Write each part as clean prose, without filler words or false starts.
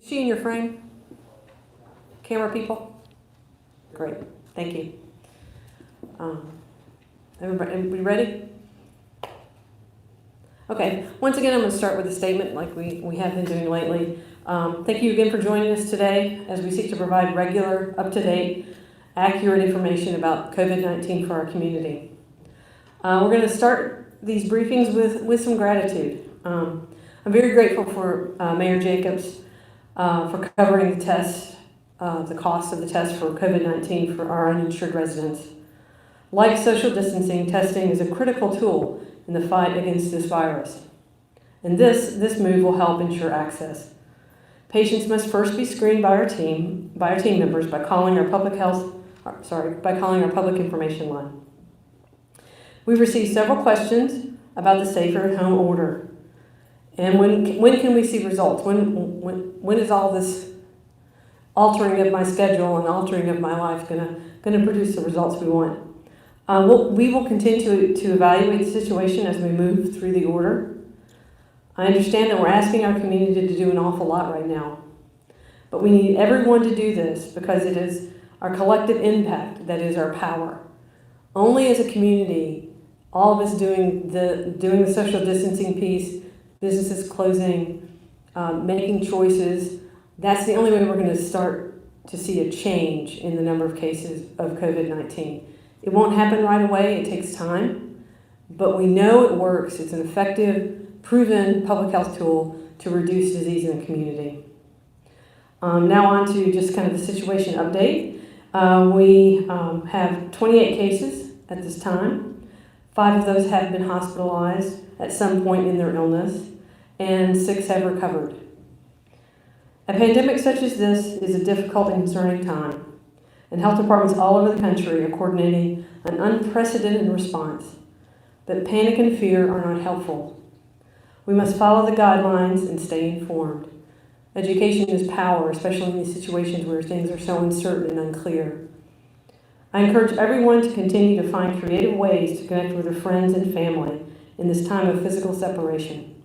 Is she in your frame? Camera people? Great, thank you. Everybody ready? Okay, once again, I'm going to start with a statement like we have been doing lately. Thank you again for joining us today as we seek to provide regular, up-to-date, accurate information about COVID-19 for our community. We're going to start these briefings with some gratitude. I'm very grateful for Mayor Jacobs for covering the test, the cost of the test for COVID-19 for our uninsured residents. Like social distancing, testing is a critical tool in the fight against this virus. And this move will help ensure access. Patients must first be screened by our team members by calling our public information line. We've received several questions about the safer at home order. And when can we see results? When is all this altering of my schedule and altering of my life going to produce the results we want? We will continue to evaluate the situation as we move through the order. I understand that we're asking our community to do an awful lot right now, but we need everyone to do this because it is our collective impact that is our power. Only as a community, all of us doing the social distancing piece, businesses closing, making choices, that's the only way we're going to start to see a change in the number of cases of COVID-19. It won't happen right away, it takes time, but we know it works. It's an effective, proven public health tool to reduce disease in the community. Now on to just kind of the situation update. We have 28 cases at this time. 5 of those have been hospitalized at some point in their illness, and 6 have recovered. A pandemic such as this is a difficult and concerning time, and health departments all over the country are coordinating an unprecedented response. But panic and fear are not helpful. We must follow the guidelines and stay informed. Education is power, especially in these situations where things are so uncertain and unclear. I encourage everyone to continue to find creative ways to connect with their friends and family in this time of physical separation.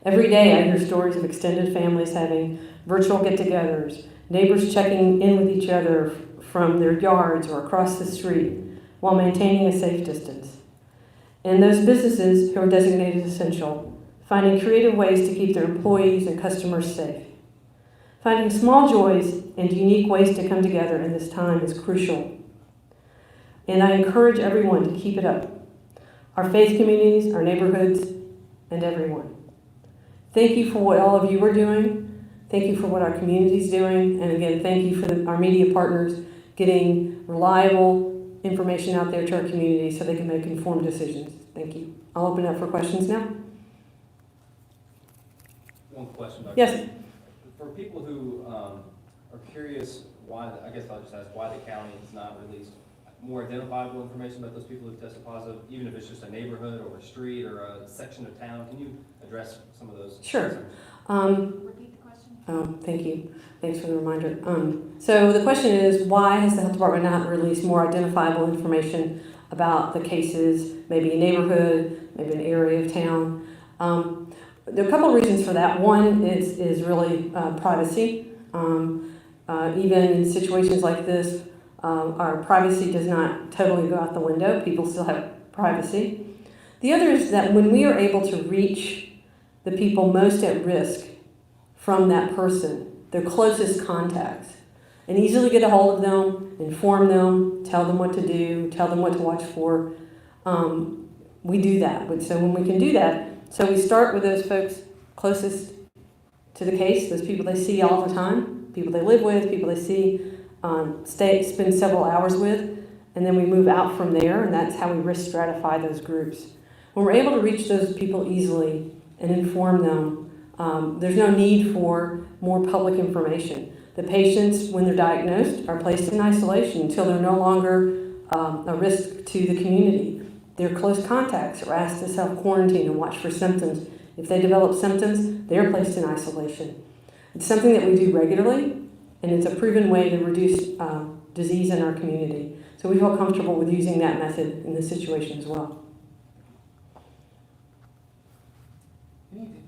Every day I hear stories of extended families having virtual get-togethers, neighbors checking in with each other from their yards or across the street while maintaining a safe distance. And those businesses who are designated essential, finding creative ways to keep their employees and customers safe. Finding small joys and unique ways to come together in this time is crucial. And I encourage everyone to keep it up. Our faith communities, our neighborhoods, and everyone. Thank you for what all of you are doing. Thank you for what our community is doing. And again, thank you for our media partners getting reliable information out there to our community so they can make informed decisions. Thank you. I'll open it up for questions now. One question, Dr. Yes. For people who are curious why, I guess I'll just ask why the county has not released more identifiable information about those people who tested positive, even if it's just a neighborhood or a street or a section of town. Can you address some of those? Sure. Repeat the question. Oh, thank you. Thanks for the reminder. So the question is, why has the health department not released more identifiable information about the cases, maybe a neighborhood, maybe an area of town? There are a couple of reasons for that. One is really privacy. Even in situations like this, our privacy does not totally go out the window. People still have privacy. The other is that when we are able to reach the people most at risk from that person, their closest contacts, and easily get a hold of them, inform them, tell them what to do, tell them what to watch for, we do that. So when we can do that, so we start with those folks closest to the case, those people they see all the time, people they live with, people they see, spend several hours with, and then we move out from there, and that's how we risk stratify those groups. When we're able to reach those people easily and inform them, there's no need for more public information. The patients, when they're diagnosed, are placed in isolation until they're no longer a risk to the community. Their close contacts are asked to self-quarantine and watch for symptoms. If they develop symptoms, they're placed in isolation. It's something that we do regularly, and it's a proven way to reduce disease in our community. So we feel comfortable with using that method in this situation as well. Any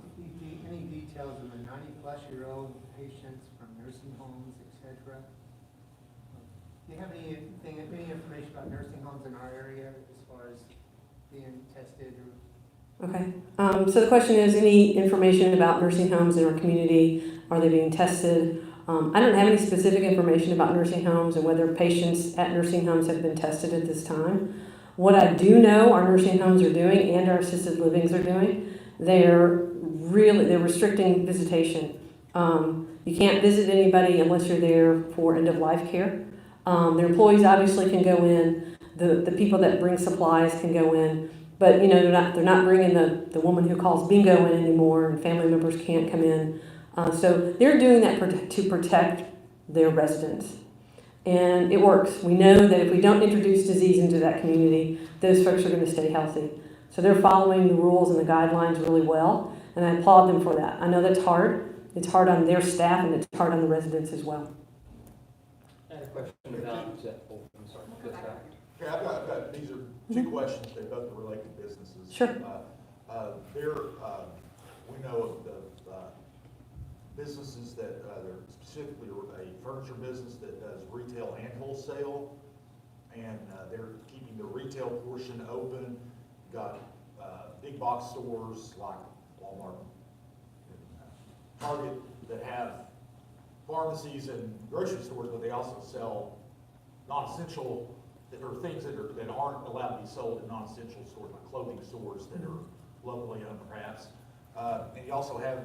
details of the 90-plus-year-old patient patients from nursing homes, etc. Do you have any information about nursing homes in our area as far as being tested or? Okay. So the question is, any information about nursing homes in our community? Are they being tested? I don't have any specific information about nursing homes and whether patients at nursing homes have been tested at this time. What I do know our nursing homes are doing and our assisted livings are doing, they're restricting visitation. You can't visit anybody unless you're there for end-of-life care. Their employees obviously can go in. The people that bring supplies can go in. But they're not bringing the woman who calls bingo in anymore, and family members can't come in. So they're doing that to protect their residents. And it works. We know that if we don't introduce disease into that community, those folks are going to stay healthy. So they're following the rules and the guidelines really well, and I applaud them for that. I know that's hard. It's hard on their staff, and it's hard on the residents as well. I had a question about, I'm sorry, good Scott. Yeah, I've got, these are two questions, they both relate to businesses. Sure. We know of the businesses that, they're specifically a furniture business that does retail and wholesale, and they're keeping the retail portion open. Got big box stores like Walmart, Target, that have pharmacies and grocery stores, but they also sell non-essential, that are things that aren't allowed to be sold in non-essential stores, like clothing stores that are locally owned perhaps. And you also have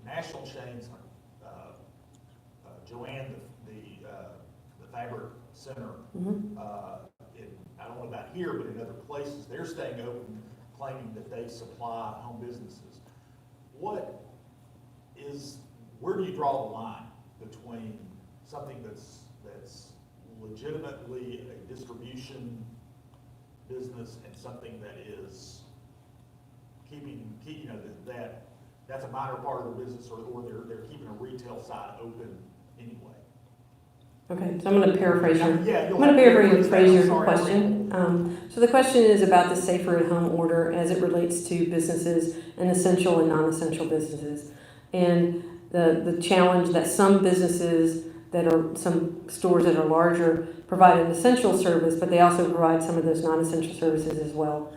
national chains like Joanne, the Fabric Center, I don't know about here, but in other places, they're staying open, claiming that they supply home businesses. Where do you draw the line between something that's legitimately a distribution business and something that is that's a minor part of the business, or they're keeping a retail side open anyway? Okay, so I'm going to paraphrase your Sorry, question. So the question is about the safer at home order as it relates to businesses and essential and non-essential businesses, and the challenge that some businesses some stores that are larger provide an essential service, but they also provide some of those non-essential services as well.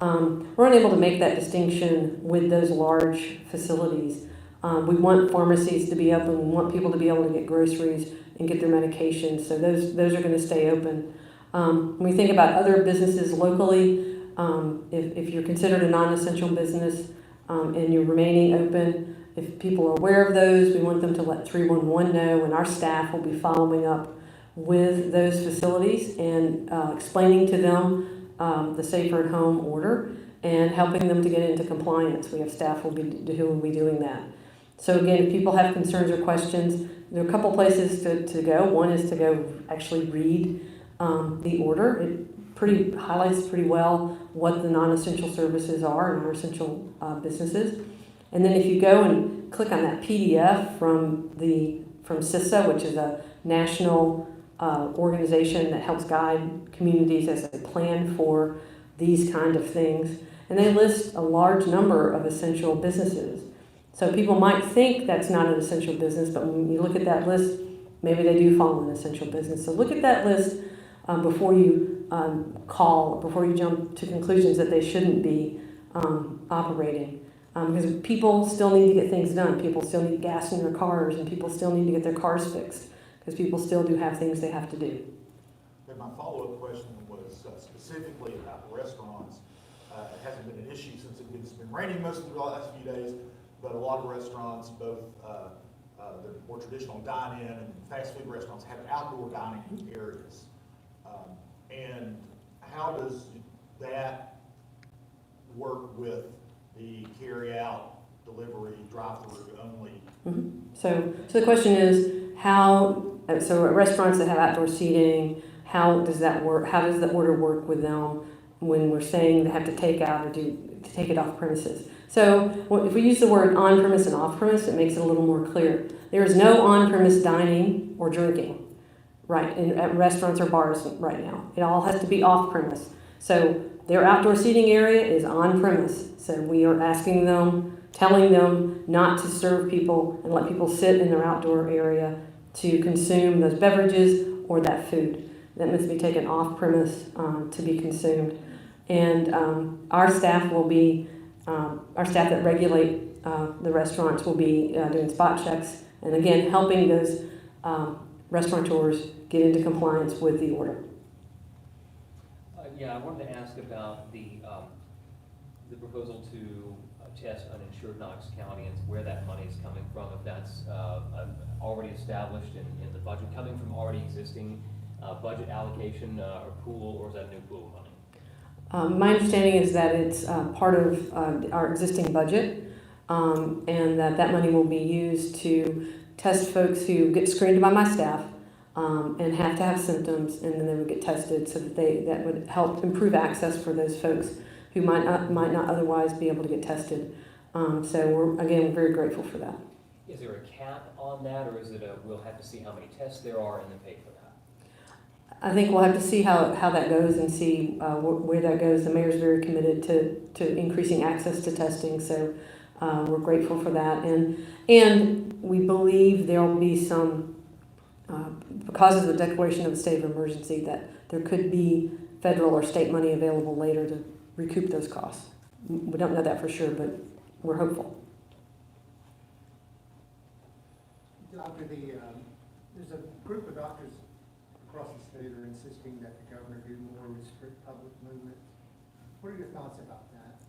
We're unable to make that distinction with those large facilities. We want pharmacies to be open. We want people to be able to get groceries and get their medications. So those are going to stay open. When we think about other businesses locally, if you're considered a non-essential business and you're remaining open, if people are aware of those, we want them to let 311 know, and our staff will be following up with those facilities and explaining to them the safer at home order and helping them to get into compliance. We have staff who will be doing that. So again, if people have concerns or questions, there are a couple places to go. One is to go actually read the order. It highlights pretty well what the non-essential services are and our essential businesses. And then if you go and click on that PDF from CISA, which is a national organization that helps guide communities as they plan for these kind of things, and they list a large number of essential businesses. So people might think that's not an essential business, but when you look at that list, maybe they do fall in an essential business. So look at that list before you before you jump to conclusions that they shouldn't be operating. Because people still need to get things done. People still need gas in their cars, and people still need to get their cars fixed, because people still do have things they have to do. And my follow-up question was specifically about restaurants. It hasn't been an issue since it's been raining most of the last few days, but a lot of restaurants, both the more traditional dine-in and fast food restaurants, have outdoor dining areas. And how does that work with the carry-out, delivery, drive-through only? Mm-hmm. So the question is so at restaurants that have outdoor seating, how does that work? How does the order work with them when we're saying they have to take out or to take it off premises? So if we use the word on-premise and off-premise, it makes it a little more clear. There is no on-premise dining or drinking, right, at restaurants or bars right now. It all has to be off-premise. So their outdoor seating area is on-premise. So we are asking them telling them not to serve people and let people sit in their outdoor area to consume those beverages or that food. That must be taken off premise to be consumed. And our staff that regulate the restaurants will be doing spot checks and again helping those restaurateurs get into compliance with the order. Yeah, I wanted to ask about the proposal to test uninsured Knox County and where that money is coming from, if that's already established in the budget, coming from already existing budget allocation or pool, or is that new pool money? My understanding is that it's part of our existing budget, and that money will be used to test folks who get screened by my staff and have to have symptoms, and then they would get tested so that would help improve access for those folks who might not otherwise be able to get tested. So we're very grateful for that. Is there a cap on that, or is it we'll have to see how many tests there are and then pay for that? I think we'll have to see how that goes and see where that goes. The mayor's very committed to increasing access to testing, so we're grateful for that. And we believe there will be some, because of the declaration of a state of emergency, that there could be federal or state money available later to recoup those costs. We don't know that for sure, but we're hopeful. Doctor, there's a group of doctors across the state are insisting that the governor do more restrict public movement. What are your thoughts about that?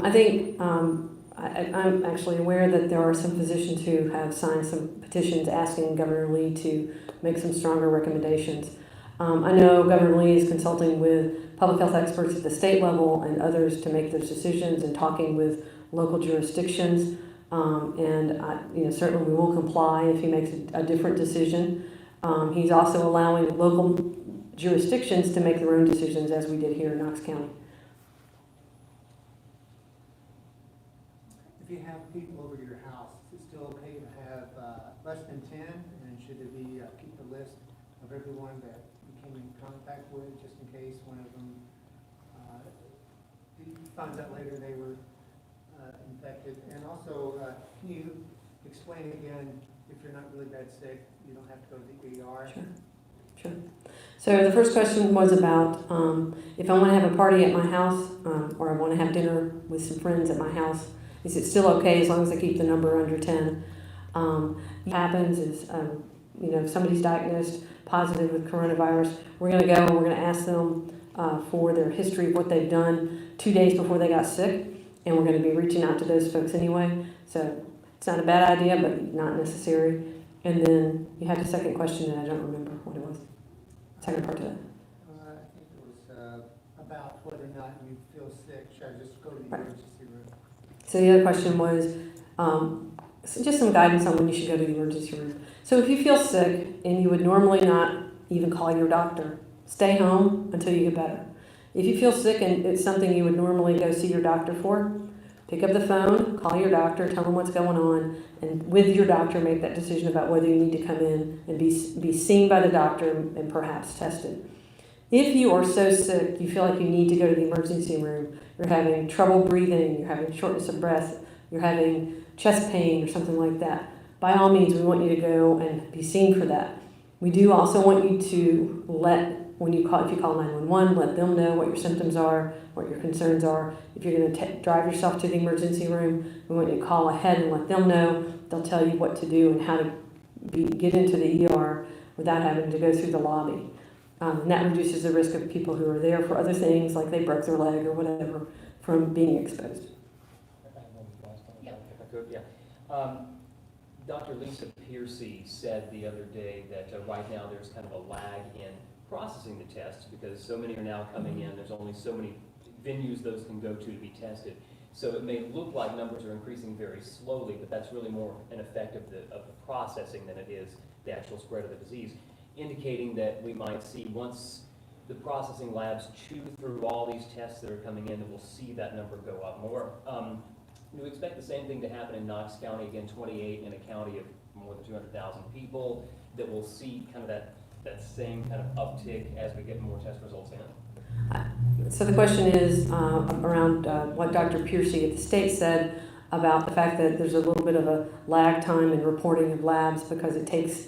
I think I'm actually aware that there are some physicians who have signed some petitions asking Governor Lee to make some stronger recommendations. I know Governor Lee is consulting with public health experts at the state level and others to make those decisions and talking with local jurisdictions. Certainly we will comply if he makes a different decision. He's also allowing local jurisdictions to make their own decisions, as we did here in Knox County. If you have people over to your house, is it still okay to have less than 10? And should it be keep the list of everyone that you came in contact with, just in case one of them finds out later they were infected? And also, can you explain again, if you're not really that sick, you don't have to go to the ER? Sure. So the first question was about if I want to have a party at my house or I want to have dinner with some friends at my house, is it still okay as long as I keep the number under 10? What happens is, if somebody's diagnosed positive with coronavirus, we're going to go and we're going to ask them for their history of what they've done 2 days before they got sick, and we're going to be reaching out to those folks anyway. So it's not a bad idea, but not necessary. And then you had the second question, and I don't remember what it was. Second part to that. I think it was about whether or not you feel sick. Should I just go to the emergency room? So the other question was just some guidance on when you should go to the emergency room. So if you feel sick and you would normally not even call your doctor, stay home until you get better. If you feel sick and it's something you would normally go see your doctor for, pick up the phone, call your doctor, tell them what's going on, and with your doctor make that decision about whether you need to come in and be seen by the doctor and perhaps tested. If you are so sick you feel like you need to go to the emergency room, you're having trouble breathing, you're having shortness of breath, you're having chest pain or something like that, by all means we want you to go and be seen for that. We do also want you to if you call 911, let them know what your symptoms are, what your concerns are. If you're going to drive yourself to the emergency room, we want you to call ahead and let them know. They'll tell you what to do and how to get into the ER without having to go through the lobby. And that reduces the risk of people who are there for other things, like they broke their leg or whatever, from being exposed. Yeah. If I could, yeah. Dr. Lisa Piercy said the other day that right now there's kind of a lag in processing the tests because so many are now coming in. There's only so many venues those can go to be tested. So it may look like numbers are increasing very slowly, but that's really more an effect of the processing than it is the actual spread of the disease, indicating that we might see once the processing labs chew through all these tests that are coming in, that we'll see that number go up more. Do we expect the same thing to happen in Knox County, again 28 in a county of more than 200,000 people, that we'll see kind of that same kind of uptick as we get more test results in? So the question is around what Dr. Piercy at the state said about the fact that there's a little bit of a lag time in reporting of labs because it takes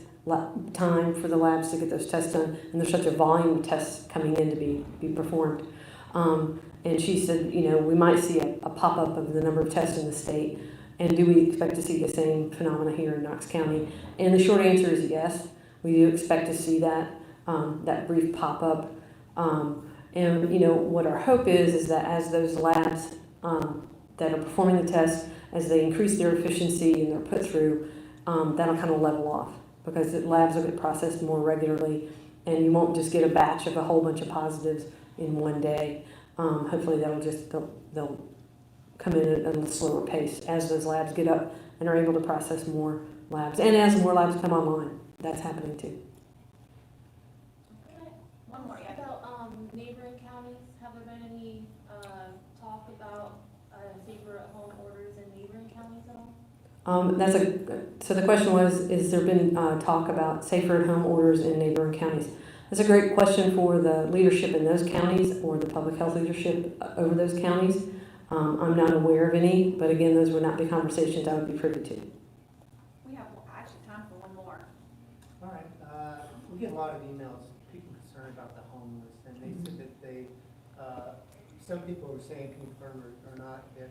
time for the labs to get those tests done, and there's such a volume of tests coming in to be performed. And she said, you know, we might see a pop-up of the number of tests in the state, and do we expect to see the same phenomena here in Knox County? And the short answer is yes. We do expect to see that brief pop-up. And you know what our hope is that as those labs that are performing the tests, as they increase their efficiency and they're put through, that'll kind of level off because the labs will get processed more regularly, and you won't just get a batch of a whole bunch of positives in one day. Hopefully they'll come in at a slower pace as those labs get up and are able to process more labs, and as more labs come online, that's happening too. Okay, one more, yeah. About neighboring counties, have there been any talk about safer at home orders in neighboring counties at all? So the question was, is there been talk about safer at home orders in neighboring counties? That's a great question for the leadership in those counties or the public health leadership over those counties. I'm not aware of any, but again, those would not be conversations I would be privy to. We have actually time for one more. All right, we get a lot of emails, people concerned about the homeless, and they said that they, some people were saying, confirm or not, that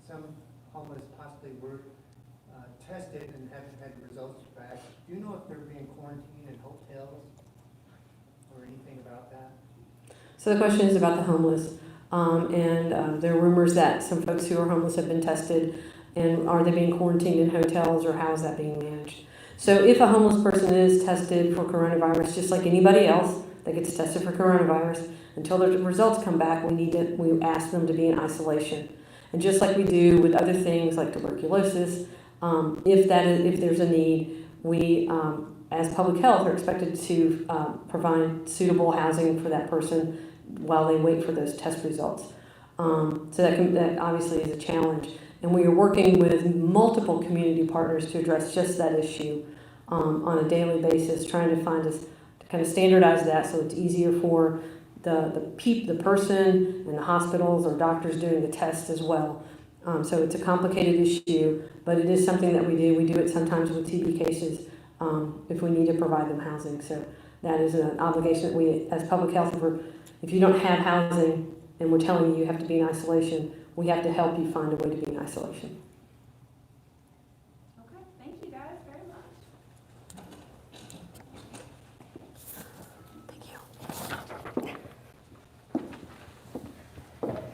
some homeless possibly were tested and haven't had the results back. Do you know if they're being quarantined in hotels or anything about that? So the question is about the homeless. There are rumors that some folks who are homeless have been tested, and are they being quarantined in hotels, or how is that being managed? So if a homeless person is tested for coronavirus, just like anybody else that gets tested for coronavirus, until the results come back, we ask them to be in isolation. And just like we do with other things like tuberculosis, if there's a need, we as public health are expected to provide suitable housing for that person while they wait for those test results. So that obviously is a challenge. And we are working with multiple community partners to address just that issue on a daily basis, trying to find to kind of standardize that so it's easier for the person and the hospitals or doctors doing the test as well. So it's a complicated issue, but it is something that we do. We do it sometimes with TB cases if we need to provide them housing. So that is an obligation that we, as public health, if you don't have housing and we're telling you you have to be in isolation, we have to help you find a way to be in isolation.